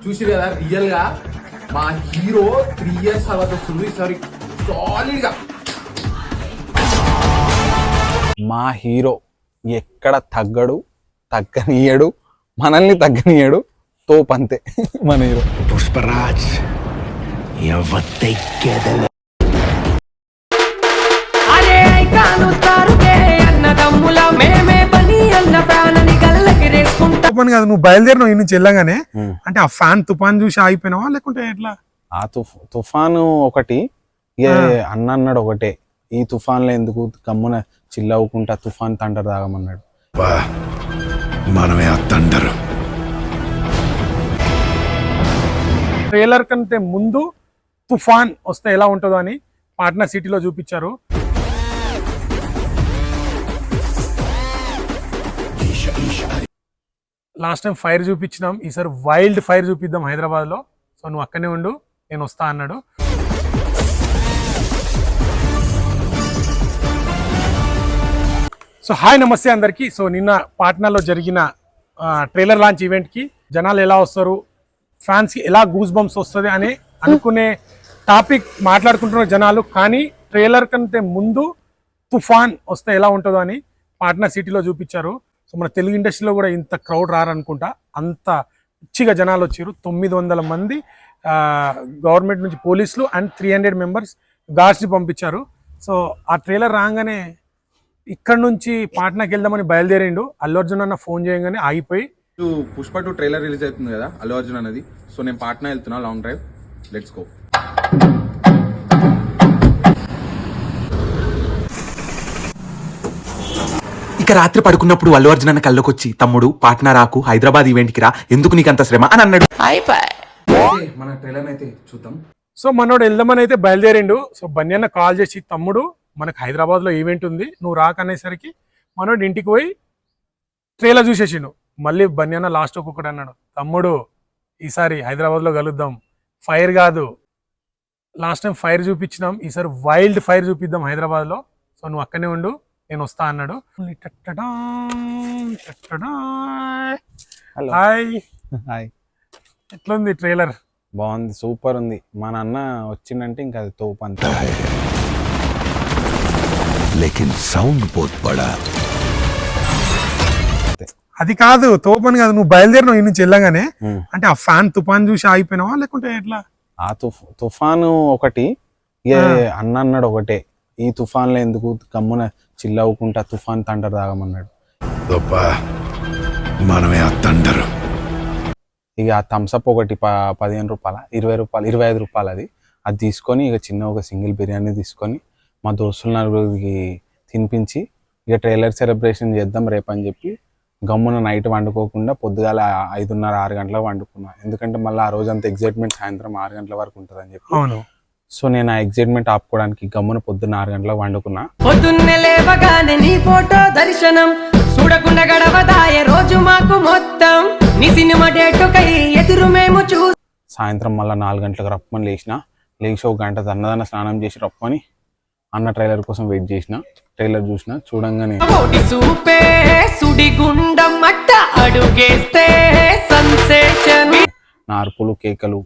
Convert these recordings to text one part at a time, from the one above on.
చూసి కదా రియల్ గా మా హీరో 3 years తర్వాత వస్తుంది ఈసారి సాలిడ్ గా. మా హీరో ఎక్కడ తగ్గనీయడు, మనల్ని తగ్గనీయడు, తోపంతే మన హీరో. పుష్పరాజ్ కాదు, నువ్వు బయలుదేరినావు ఈ నుంచి వెళ్ళగానే అంటే ఆ ఫ్యాన్ తుఫాన్ చూసి ఆగిపోయినావా లేకుంటే ఎట్లా? ఆ తుఫాను ఒకటి అన్న అన్నాడు ఒకటే, ఈ తుఫాన్లో ఎందుకు గమ్మున చిల్లవుకుంటా తుఫాన్ తండర్ తాగమన్నాడు. మనమే ఆ తండర్. ట్రైలర్ కంటే ముందు తుఫాన్ వస్తే ఎలా ఉంటుందో అని పాట్నా సిటీలో చూపించారు. లాస్ట్ టైం ఫైర్ చూపించినాం, ఈసారి వైల్డ్ ఫైర్ చూపిద్దాం హైదరాబాద్ లో. సో నువ్వు అక్కడనే ఉండు, నేను వస్తా అన్నాడు. సో హాయ్ నమస్తే అందరికీ. సో నిన్న పాట్నాలో జరిగిన ట్రైలర్ లాంచ్ ఈవెంట్కి జనాలు ఎలా వస్తారు, ఫ్యాన్స్కి ఎలా గూస్ బంప్స్ వస్తుంది అని అనుకునే టాపిక్ మాట్లాడుకుంటున్న జనాలు. కానీ ట్రైలర్ కంటే ముందు తుఫాన్ వస్తే ఎలా ఉంటుందో అని పాట్నా సిటీలో చూపించారు. సో మన తెలుగు ఇండస్ట్రీలో కూడా ఇంత క్రౌడ్ రారనుకుంటా, అంత పిచ్చిగా జనాలు వచ్చారు. 900 మంది గవర్నమెంట్ నుంచి పోలీసులు అండ్ 300 members గార్డ్స్ని పంపించారు. సో ఆ ట్రైలర్ రాగానే ఇక్కడ నుంచి పాట్నాకి వెళ్దామని బయలుదేరిండు. అల్లు అర్జున్ అన్న ఫోన్ చేయగానే ఆగిపోయి, పుష్ప 2 ట్రైలర్ రిలీజ్ అవుతుంది కదా అల్లు అర్జున్ అన్నది. సో నేను పాట్నా వెళ్తున్నా, లాంగ్ డ్రైవ్, లెట్స్ గో. ఇక రాత్రి పడుకున్నప్పుడు అల్లు అర్జున్ అన్న కళ్ళకొచ్చి, తమ్ముడు పాట్నా రాకు, హైదరాబాద్ ఈవెంట్కి రా, ఎందుకు నీకు అంత శ్రమ అని అన్నాడు. మన ట్రైలర్ అయితే చూద్దాం. సో మనోడు వెళ్దామని అయితే బయలుదేరిండు. సో బన్నీ అన్న కాల్ చేసి, తమ్ముడు మనకు హైదరాబాద్లో ఈవెంట్ ఉంది, నువ్వు రాకనేసరికి మనోడు ఇంటికి పోయి ట్రైలర్ చూసేసిండు. మళ్ళీ బన్నీ అన్న లాస్ట్ ఒక్కొక్కటి అన్నాడు, తమ్ముడు ఈసారి హైదరాబాద్లో కలుద్దాం, ఫైర్ కాదు, లాస్ట్ టైం ఫైర్ చూపించినాం, ఈసారి వైల్డ్ ఫైర్ చూపిద్దాం హైదరాబాద్లో. సో నువ్వు అక్కడనే ఉండు, నేను వస్తా అన్నాడు. హాయ్, ఎట్లుంది ట్రైలర్? బాగుంది, సూపర్ ఉంది. మన అన్న వచ్చిందంటే ఇంకా అది తోపంతే. లేకిన్ సౌండ్ బోత్ బడా. అది కాదు, తోపని కాదు, నువ్వు బయలుదేరినావు ఈ నుంచి వెళ్ళగానే అంటే ఆ ఫ్యాన్ తుఫాన్ చూసి ఆగిపోయినావా లేకుంటే ఎట్లా? ఆ తుఫాను ఒకటి అన్న అన్నాడు ఒకటే, ఈ తుఫాన్లో ఎందుకు గమ్మున చిల్లవుకుంటా తుఫాన్ తండర్ తాగమన్నాడు. మనమే ఆ తండర్. ఇక ఆ థమ్స్అప్ ఒకటి 15 రూపాయల 20 రూపాయలు 25 రూపాయలు అది తీసుకొని ఇక చిన్న ఒక సింగిల్ బిర్యానీ తీసుకొని మా దోస్తుల నలుగురికి తినిపించి ఇక ట్రైలర్ సెలబ్రేషన్ చేద్దాం రేపని చెప్పి గమ్మున నైట్ వండుకోకుండా పొద్దుగాల 5:30-6 గంటలకు వండుకున్నా. ఎందుకంటే మళ్ళీ ఆ రోజు అంత ఎగ్జైట్మెంట్ సాయంత్రం 6 గంటల వరకు ఉంటుందని చెప్పి. సో నేను ఆ ఎగ్జైట్మెంట్ ఆపుకోవడానికి గమ్మున పొద్దున్న 6 గంటలకు వండుకున్నా. పొద్దున్నే లేవగానే నీ ఫోటో దర్శనం చూడకుండా గడవదాయ రోజు మాకు మొత్తం, నీ సినిమా డేటుకై ఎదురు మేము సాయంత్రం మళ్ళీ 4 గంటలకు రప్పని లేచి ఒక గంట అన్నదాన స్నానం చేసి రప్పని అన్న ట్రైలర్ కోసం వెయిట్ చేసిన. ట్రైలర్ చూసిన, చూడంగానే నార్పులు కేకలు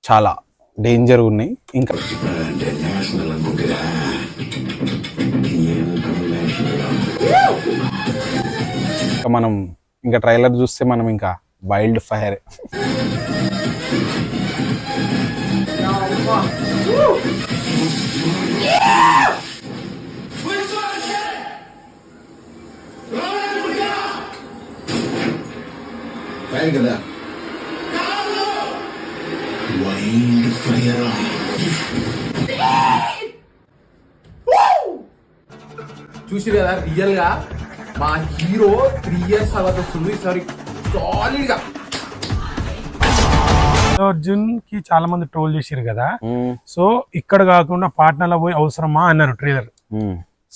చాలా డేంజర్ ఉన్నాయి. ఇంకా మనం ఇంకా ట్రైలర్ చూస్తే మనం ఇంకా వైల్డ్ ఫైర్. కదా వైల్డ్ ఫైర్. చూసి కదా రియల్ గా మా హీరో 3 years తర్వాత వస్తుంది ఈసారి సాలిడ్ గా. అర్జున్ కి చాలా మంది ట్రోల్ చేసారు కదా. సో ఇక్కడ కాకుండా పాట్నాలో పోయి అవసరమా అన్నారు ట్రైలర్.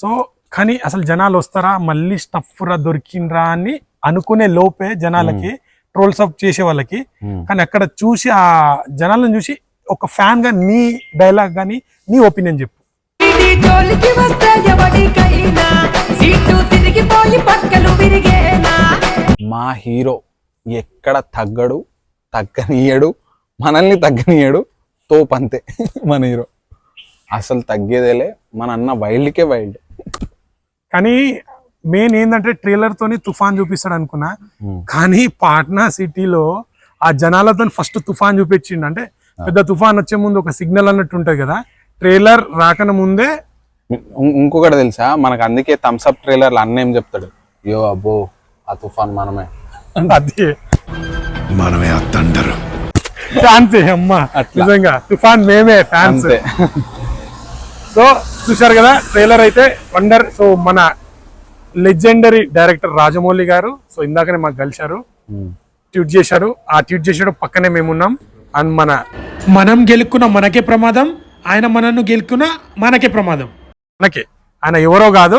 సో కానీ అసలు జనాలు వస్తారా, మళ్ళీ స్టఫ్ రా దొరికిండ్రా అని అనుకునే లోపే జనాలకి ట్రోల్స్ అప్ చేసే వాళ్ళకి. కానీ అక్కడ చూసి ఆ జనాలను చూసి ఒక ఫ్యాన్ గా నీ డైలాగ్ గానీ నీ ఒపీనియన్ చెప్పు. జోలికి వస్తే ఎవరికైనా సీటు తిరిగి హీరో ఎక్కడ తగ్గనీయడు, మనల్ని తగ్గనీయడు, తోపంతే మన హీరో. అసలు తగ్గేదేలే, మన అన్న వైల్డ్కే వైల్డ్. కానీ మెయిన్ ఏంటంటే ట్రైలర్ తోని తుఫాన్ చూపిస్తాడు అనుకున్నా, కానీ పాట్నా సిటీలో ఆ జనాలతో ఫస్ట్ తుఫాన్ చూపించిండు. అంటే పెద్ద తుఫాన్ వచ్చే ముందు ఒక సిగ్నల్ అన్నట్టు ఉంటది కదా, ట్రైలర్ రాకన ముందే. ఇంకొకటి తెలుసా, మనకు అందుకే థమ్స్అప్ ట్రైలర్లు అన్న ఏం చెప్తాడు, యో అబ్బో ఆ తుఫాన్ మనమే, అదే మనమే ఆ థండర్. ఫ్యాన్సే అమ్మా, నిజంగా తుఫాన్ మేమే ఫ్యాన్స్. అంతే. సో చూశారు కదా ట్రైలర్ అయితే వండర్. సో మన లెజెండరీ డైరెక్టర్ రాజమౌళి గారు సో ఇందాకనే మాకు కలిశారు, ట్వీట్ చేశారు. ఆ ట్వీట్ చేసాడు పక్కనే మేమున్నాం. అండ్ మనం గెలుక్కున్న మనకే ప్రమాదం, ఆయన మనను గెలుక్కున్న మనకే ప్రమాదం. మనకే ఆయన ఎవరో కాదు,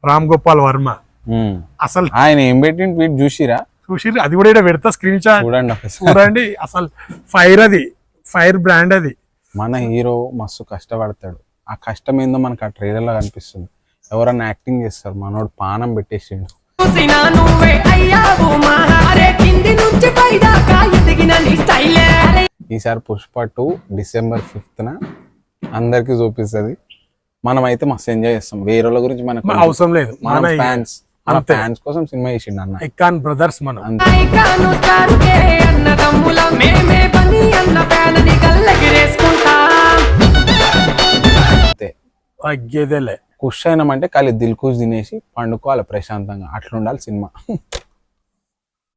రామ్ గోపాల్ వర్మ. అసలు ఆయన ఏం పెట్టిన ట్వీట్ చూసిరా? చూసి అది కూడా ఇక్కడ పెడతా, స్క్రీన్ షాట్ చూడండి. అసలు ఫైర్ బ్రాండ్ అది. మన హీరో మస్తు కష్టపడతాడు, ఆ కష్టం ఏందో మనకు ఆ ట్రైలర్ లో కనిపిస్తుంది. ఎవరన్నా యాక్టింగ్ చేస్తారు, మనోడు పానం పెట్టేసిండు. ఈసారి పుష్ప 2 December 5th అందరికి చూపిస్తుంది. మనం అయితే మస్తు ఎంజాయ్ చేస్తాం. వేరే వాళ్ళ గురించి మనకు అవసరం లేదు, మన ఫ్యాన్స్ కోసం సినిమా చేసిండు అన్న. ఐకాన్ బ్రదర్స్ మనం. అంతే, అగ్గేదేలే. ఖుష్ అయినామంటే ఖాళీ దిల్ ఖుష్ తినేసి పండుకోవాలి ప్రశాంతంగా, అట్లుండాలి cinema.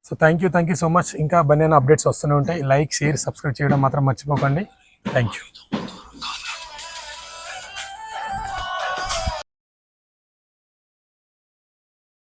So thank you so much. ఇంకా బన్యాన అప్డేట్స్ వస్తూనే ఉంటాయి. లైక్, షేర్, సబ్స్క్రైబ్ చేయడం మాత్రం మర్చిపోకండి. Thank you.